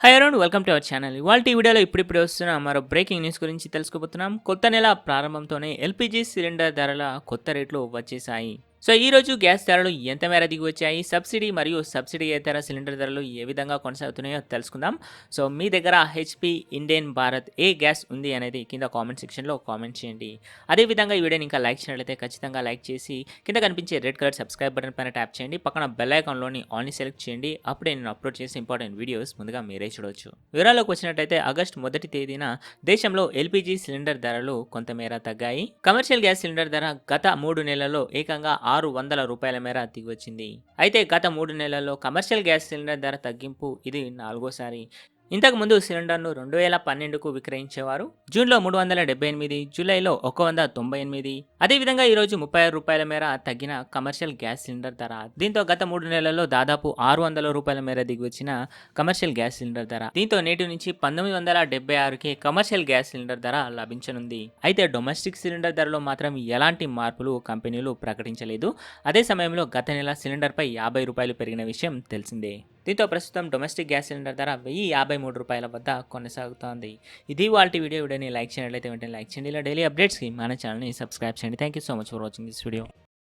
Hi around welcome to our channel. ఇవాళ ఈ వీడియోలో ఇప్పుడిప్పుడే వస్తున్న మరో బ్రేకింగ్ న్యూస్ గురించి తెలుసుకోబోతున్నాం. కొత్త నెల ప్రారంభంతోనే ఎల్పిజి సిలిండర్ ధరల కొత్త రేట్లు వచ్చేసాయి. సో ఈ రోజు గ్యాస్ ధరలు ఎంత మేర దిగి వచ్చాయి, సబ్సిడీ మరియు సబ్సిడీయేతర సిలిండర్ ధరలు ఏ విధంగా కొనసాగుతున్నాయో తెలుసుకుందాం. సో మీ దగ్గర హెచ్పి, ఇండియన్, భారత్ ఏ గ్యాస్ ఉంది అనేది కింద కామెంట్ సెక్షన్లో కామెంట్ చేయండి. అదేవిధంగా ఈ వీడియోని ఇంకా లైక్ చేసినట్లయితే ఖచ్చితంగా లైక్ చేసి కింద కనిపించే రెడ్ కలర్ సబ్స్క్రైబ్ బటన్ పైన ట్యాప్ చేయండి. పక్కన బెల్ ఐకాన్లోని ఆల్ని సెలెక్ట్ చేయండి. అప్పుడే నేను అప్లోడ్ చేసే ఇంపార్టెంట్ వీడియోస్ ముందుగా మీరే చూడవచ్చు. వివరాల్లోకి వచ్చినట్టయితే ఆగస్టు 1వ తేదీన దేశంలో ఎల్పిజి సిలిండర్ ధరలు కొంతమేర తగ్గాయి. కమర్షియల్ గ్యాస్ సిలిండర్ ధర గత 3 నెలల్లో ఏకంగా ₹600 మేర దిగివచ్చింది. అయితే గత 3 నెలల్లో కమర్షియల్ గ్యాస్ సిలిండర్ ధర తగ్గింపు ఇది 4వసారి. ఇంతకుముందు సిలిండర్ను 2012కు విక్రయించేవారు. జూన్లో 378, జూలైలో 198. అదేవిధంగా ఈరోజు ₹36 మేర తగ్గిన కమర్షియల్ గ్యాస్ సిలిండర్ ధర. దీంతో గత 3 నెలల్లో దాదాపు ₹600 మేర దిగివచ్చిన కమర్షియల్ గ్యాస్ సిలిండర్ ధర. దీంతో నేటి నుంచి 1976కి కమర్షియల్ గ్యాస్ సిలిండర్ ధర లభించనుంది. అయితే డొమెస్టిక్ సిలిండర్ ధరలో మాత్రం ఎలాంటి మార్పులు కంపెనీలు ప్రకటించలేదు. అదే సమయంలో గత నెల సిలిండర్పై ₹50 పెరిగిన విషయం తెలిసిందే. దీంతో ప్రస్తుతం డొమెస్టిక్ గ్యాస్ సిలిండర్ ధర ₹1053 వద్ద కొనసాగుతోంది. ఇది వాల్టి వీడియోని లైక్ చేయనట్లయితే వెంటనే లైక్ చేయండి. ఇలా డైలీ అప్డేట్స్కి మన ఛానల్ని సబ్స్క్రైబ్ చేయండి. Thank you so much for watching this video.